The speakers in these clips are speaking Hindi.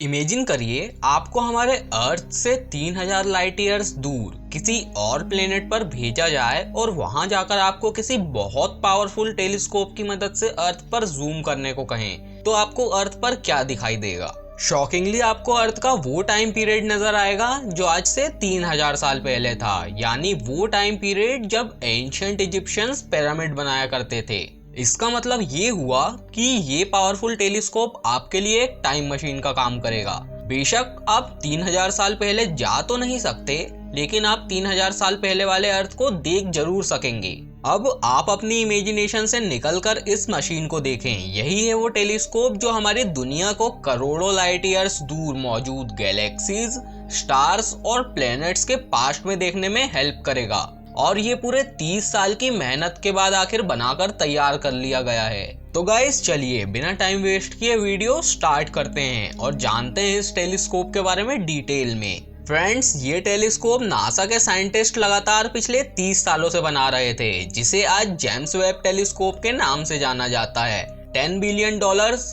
इमेजिन करिए आपको हमारे अर्थ से 3000 लाइट ईयर्स दूर किसी और प्लेनेट पर भेजा जाए और वहां जाकर आपको किसी बहुत पावरफुल टेलीस्कोप की मदद से अर्थ पर जूम करने को कहें, तो आपको अर्थ पर क्या दिखाई देगा? शॉकिंगली आपको अर्थ का वो टाइम पीरियड नजर आएगा जो आज से 3000 साल पहले था, यानी वो टाइम पीरियड जब एंशिएंट इजिप्शियंस पिरामिड बनाया करते थे। इसका मतलब ये हुआ कि ये पावरफुल टेलीस्कोप आपके लिए एक टाइम मशीन का काम करेगा। बेशक आप 3000 साल पहले जा तो नहीं सकते, लेकिन आप 3000 साल पहले वाले अर्थ को देख जरूर सकेंगे। अब आप अपनी इमेजिनेशन से निकलकर इस मशीन को देखें। यही है वो टेलीस्कोप जो हमारी दुनिया को करोड़ों लाइट ईयर्स दूर मौजूद गैलेक्सीज, स्टार्स और प्लैनेट्स के पास्ट में देखने में हेल्प करेगा। और ये पूरे 30 साल की मेहनत के बाद आखिर बनाकर तैयार कर लिया गया है। तो गाइस चलिए बिना टाइम वेस्ट किए वीडियो स्टार्ट करते हैं और जानते हैं इस टेलीस्कोप के बारे में डिटेल में। फ्रेंड्स, ये टेलीस्कोप नासा के साइंटिस्ट लगातार पिछले 30 सालों से बना रहे थे, जिसे आज जेम्स वेब टेलीस्कोप के नाम से जाना जाता है। $10 बिलियन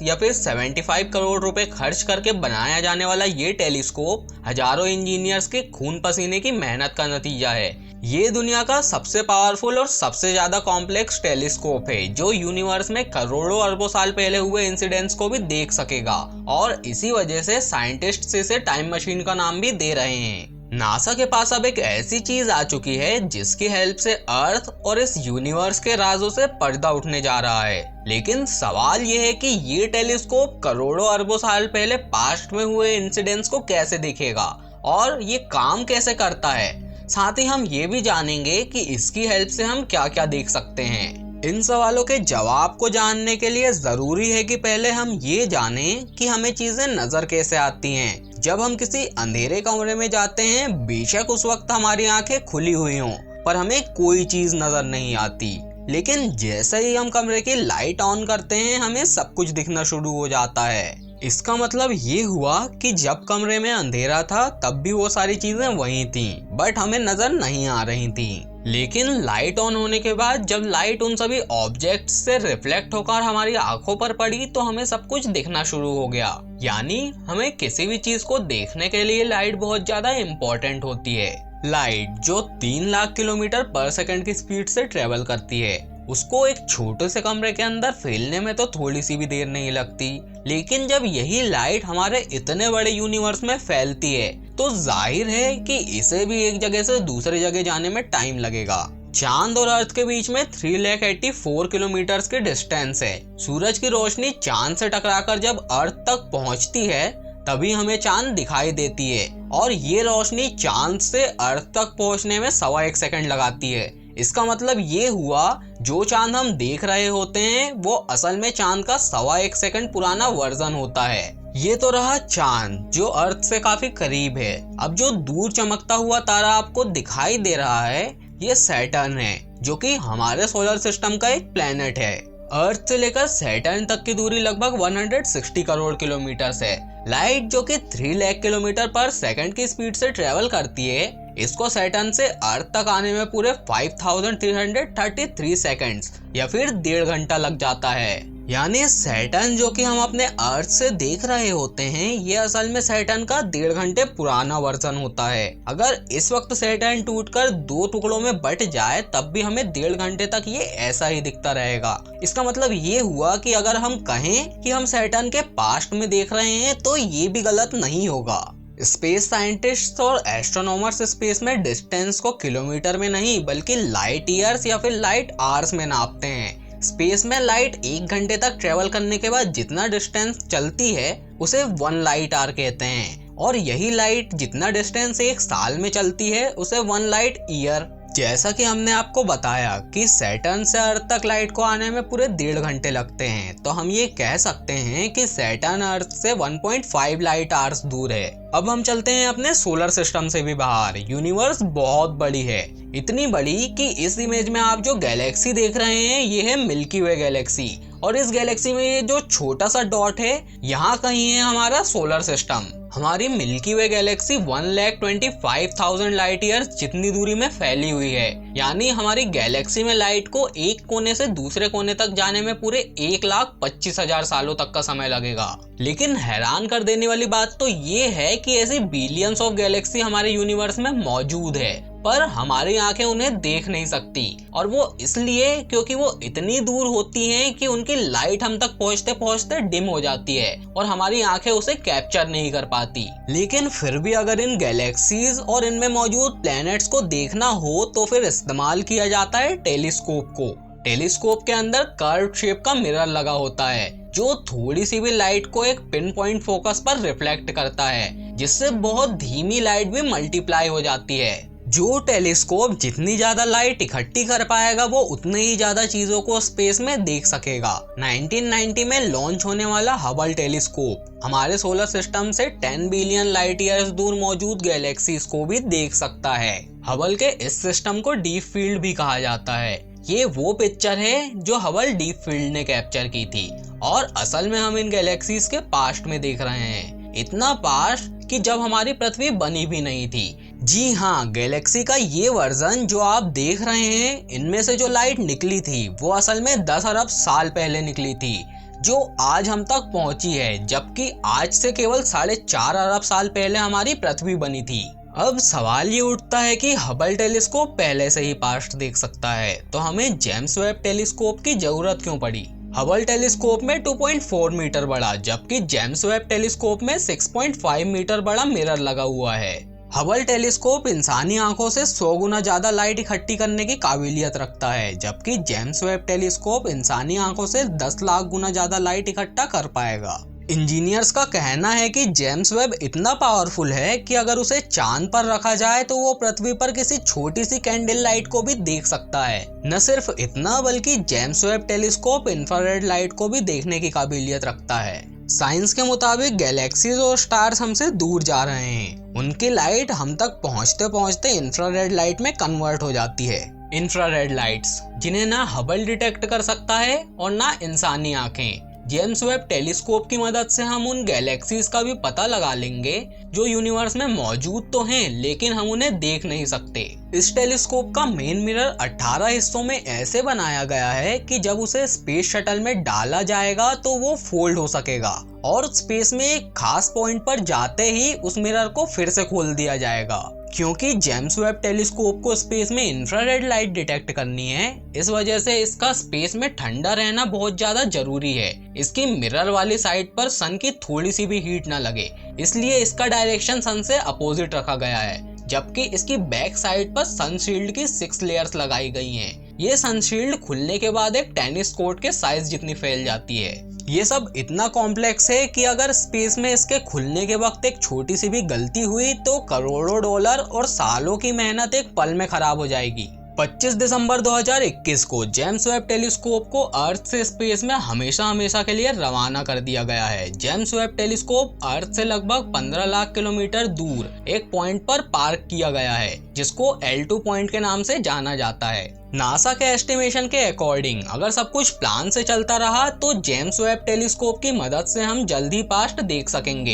या फिर 75 करोड़ रुपए खर्च करके बनाया जाने वाला ये टेलीस्कोप हजारों इंजीनियर्स के खून पसीने की मेहनत का नतीजा है। ये दुनिया का सबसे पावरफुल और सबसे ज्यादा कॉम्प्लेक्स टेलीस्कोप है जो यूनिवर्स में करोड़ों अरबों साल पहले हुए इंसिडेंट्स को भी देख सकेगा, और इसी वजह से साइंटिस्ट इसे टाइम मशीन का नाम भी दे रहे हैं। नासा के पास अब एक ऐसी चीज आ चुकी है जिसकी हेल्प से अर्थ और इस यूनिवर्स के राजों से पर्दा उठने जा रहा है। लेकिन सवाल ये है कि ये टेलीस्कोप करोड़ों अरबों साल पहले पास्ट में हुए इंसिडेंट्स को कैसे देखेगा और ये काम कैसे करता है। साथ ही हम ये भी जानेंगे कि इसकी हेल्प से हम क्या क्या देख सकते हैं। इन सवालों के जवाब को जानने के लिए जरूरी है कि पहले हम ये जानें कि हमें चीजें नजर कैसे आती हैं। जब हम किसी अंधेरे कमरे में जाते हैं, बेशक उस वक्त हमारी आंखें खुली हुई हों, पर हमें कोई चीज नजर नहीं आती। लेकिन जैसे ही हम कमरे की लाइट ऑन करते हैं, हमें सब कुछ दिखना शुरू हो जाता है। इसका मतलब ये हुआ कि जब कमरे में अंधेरा था तब भी वो सारी चीजें वहीं थीं, बट हमें नजर नहीं आ रही थीं। लेकिन लाइट ऑन होने के बाद जब लाइट उन सभी ऑब्जेक्ट्स से रिफ्लेक्ट होकर हमारी आंखों पर पड़ी तो हमें सब कुछ दिखना शुरू हो गया। यानी हमें किसी भी चीज को देखने के लिए लाइट बहुत ज्यादा इम्पोर्टेंट होती है। लाइट जो 3 लाख किलोमीटर पर सेकंड की स्पीड से ट्रेवल करती है, उसको एक छोटे से कमरे के अंदर फैलने में तो थोड़ी सी भी देर नहीं लगती। लेकिन जब यही लाइट हमारे इतने बड़े यूनिवर्स में फैलती है तो जाहिर है कि इसे भी एक जगह से दूसरी जगह जाने में टाइम लगेगा। चांद और अर्थ के बीच में 384 किलोमीटर की डिस्टेंस है। सूरज की रोशनी चांद से टकराकर जब अर्थ तक पहुंचती है तभी हमें चांद दिखाई देती है, और ये रोशनी चांद से अर्थ तक पहुंचने में 1.25 सेकंड लगाती है। इसका मतलब ये हुआ जो चांद हम देख रहे होते हैं वो असल में चांद का 1.25 सेकंड पुराना वर्जन होता है। ये तो रहा चांद जो अर्थ से काफी करीब है। अब जो दूर चमकता हुआ तारा आपको दिखाई दे रहा है ये सैटर्न है, जो कि हमारे सोलर सिस्टम का एक प्लेनेट है। अर्थ से लेकर सैटर्न तक की दूरी लगभग 160 करोड़ किलोमीटर है। लाइट जो कि 3 लाख किलोमीटर पर सेकंड की स्पीड से ट्रेवल करती है, इसको सैटर्न से अर्थ तक आने में पूरे 5333 सेकंड्स या फिर 1.5 घंटा लग जाता है। यानी सैटर्न जो कि हम अपने अर्थ से देख रहे होते हैं, ये असल में सैटर्न का 1.5 घंटे पुराना वर्जन होता है। अगर इस वक्त सैटर्न टूटकर 2 टुकड़ों में बट जाए तब भी हमें 1.5 घंटे तक ये ऐसा ही दिखता रहेगा। इसका मतलब ये हुआ कि अगर हम कहें कि हम सैटर्न के पास्ट में देख रहे हैं तो ये भी गलत नहीं होगा। स्पेस साइंटिस्ट और एस्ट्रोनॉमर्स स्पेस में डिस्टेंस को किलोमीटर में नहीं बल्कि लाइट ईयर्स या फिर लाइट आवर्स में नापते हैं। स्पेस में लाइट 1 घंटे तक ट्रेवल करने के बाद जितना डिस्टेंस चलती है उसे 1 लाइट आवर कहते हैं, और यही लाइट जितना डिस्टेंस 1 साल में चलती है उसे 1 लाइट ईयर। जैसा कि हमने आपको बताया कि सैटर्न से अर्थ तक लाइट को आने में पूरे 1.5 घंटे लगते हैं, तो हम ये कह सकते हैं कि सैटर्न अर्थ से 1.5 लाइट आवर्स दूर है। अब हम चलते हैं अपने सोलर सिस्टम से भी बाहर। यूनिवर्स बहुत बड़ी है, इतनी बड़ी कि इस इमेज में आप जो गैलेक्सी देख रहे हैं ये है मिल्की वे गैलेक्सी, और इस गैलेक्सी में ये जो छोटा सा डॉट है यहाँ कहीं है हमारा सोलर सिस्टम। हमारी मिल्की वे गैलेक्सी 1,25,000 लाइट ईयर्स जितनी दूरी में फैली हुई है, यानी हमारी गैलेक्सी में लाइट को एक कोने से दूसरे कोने तक जाने में पूरे 1,25,000 सालों तक का समय लगेगा। लेकिन हैरान कर देने वाली बात तो ये है कि ऐसी बिलियंस ऑफ गैलेक्सी हमारे यूनिवर्स में मौजूद है, पर हमारी आंखें उन्हें देख नहीं सकती, और वो इसलिए क्योंकि वो इतनी दूर होती हैं कि उनकी लाइट हम तक पहुंचते पहुंचते डिम हो जाती है और हमारी आंखें उसे कैप्चर नहीं कर पाती। लेकिन फिर भी अगर इन गैलेक्सीज और इनमें मौजूद प्लैनेट्स को देखना हो तो फिर इस्तेमाल किया जाता है टेलीस्कोप को। टेलीस्कोप के अंदर कर्व शेप का मिरर लगा होता है जो थोड़ी सी भी लाइट को एक पिन पॉइंट फोकस पर रिफ्लेक्ट करता है, जिससे बहुत धीमी लाइट भी मल्टीप्लाई हो जाती है। जो टेलीस्कोप जितनी ज्यादा लाइट इकट्ठी कर पाएगा वो उतने ही ज्यादा चीजों को स्पेस में देख सकेगा। 1990 में लॉन्च होने वाला हबल टेलीस्कोप हमारे सोलर सिस्टम से 10 बिलियन लाइट ईयर्स दूर मौजूद गैलेक्सीज को भी देख सकता है। हबल के इस सिस्टम को डीप फील्ड भी कहा जाता है। ये वो पिक्चर है जो हबल डीप फील्ड ने कैप्चर की थी, और असल में हम इन गैलेक्सीज के पास्ट में देख रहे हैं, इतना पास्ट कि जब हमारी पृथ्वी बनी भी नहीं थी। जी हाँ, गैलेक्सी का ये वर्जन जो आप देख रहे हैं, इनमें से जो लाइट निकली थी वो असल में 10 अरब साल पहले निकली थी, जो आज हम तक पहुंची है, जबकि आज से केवल 4.5 अरब साल पहले हमारी पृथ्वी बनी थी। अब सवाल ये उठता है कि हबल टेलीस्कोप पहले से ही पास्ट देख सकता है, तो हमें जेम्स वेब टेलीस्कोप की जरूरत क्यों पड़ी? हबल टेलीस्कोप में 2.4 मीटर बड़ा, जबकि जेम्स वेब टेलीस्कोप में 6.5 मीटर बड़ा मिरर लगा हुआ है। हबल टेलीस्कोप इंसानी आंखों से 100 गुना ज्यादा लाइट इकट्ठी करने की काबिलियत रखता है, जबकि जेम्स वेब टेलीस्कोप इंसानी आंखों से 10 लाख गुना ज्यादा लाइट इकट्ठा कर पाएगा। इंजीनियर्स का कहना है कि जेम्स वेब इतना पावरफुल है कि अगर उसे चांद पर रखा जाए तो वो पृथ्वी पर किसी छोटी सी कैंडल लाइट को भी देख सकता है। न सिर्फ इतना, बल्कि James Webb telescope infrared light को भी देखने की काबिलियत रखता है। साइंस के मुताबिक गैलेक्सीज और स्टार्स हमसे दूर जा रहे हैं, उनकी लाइट हम तक पहुंचते पहुंचते इंफ्रारेड लाइट में कन्वर्ट हो जाती है। इंफ्रारेड लाइट्स जिन्हें ना हबल डिटेक्ट कर सकता है और ना इंसानी आंखें। जेम्स वेब टेलीस्कोप की मदद से हम उन गैलेक्सीज का भी पता लगा लेंगे जो यूनिवर्स में मौजूद तो हैं, लेकिन हम उन्हें देख नहीं सकते। इस टेलीस्कोप का मेन मिरर 18 हिस्सों में ऐसे बनाया गया है कि जब उसे स्पेस शटल में डाला जाएगा तो वो फोल्ड हो सकेगा, और स्पेस में एक खास पॉइंट पर जाते ही उस मिरर को फिर से खोल दिया जाएगा। क्योंकि जेम्स वेब टेलीस्कोप को स्पेस में इंफ्रारेड लाइट डिटेक्ट करनी है, इस वजह से इसका स्पेस में ठंडा रहना बहुत ज्यादा जरूरी है। इसकी मिरर वाली साइड पर सन की थोड़ी सी भी हीट ना लगे, इसलिए इसका डायरेक्शन सन से अपोजिट रखा गया है, जबकि इसकी बैक साइड पर सनशील्ड की 6 लेयर्स लगाई गई हैं। ये सनशील्ड खुलने के बाद एक टेनिस कोर्ट के साइज जितनी फैल जाती है। ये सब इतना कॉम्प्लेक्स है कि अगर स्पेस में इसके खुलने के वक्त एक छोटी सी भी गलती हुई तो करोड़ों डॉलर और सालों की मेहनत एक पल में खराब हो जाएगी। 25 दिसंबर 2021 को जेम्स वेब टेलीस्कोप को अर्थ से स्पेस में हमेशा के लिए रवाना कर दिया गया है। जेम्स वेब टेलीस्कोप अर्थ से लगभग 15 लाख किलोमीटर दूर एक पॉइंट पर पार्क किया गया है, जिसको L2 पॉइंट के नाम से जाना जाता है। नासा के एस्टिमेशन के अकॉर्डिंग अगर सब कुछ प्लान से चलता रहा तो जेम्स वेब टेलीस्कोप की मदद से हम जल्दी पास्ट देख सकेंगे।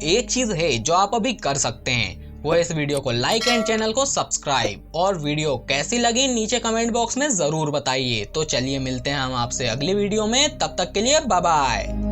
एक चीज है जो आप अभी कर सकते हैं, वो इस वीडियो को लाइक एंड चैनल को सब्सक्राइब। और वीडियो कैसी लगी नीचे कमेंट बॉक्स में जरूर बताइए। तो चलिए मिलते हैं हम आपसे अगली वीडियो में, तब तक के लिए बाय बाय।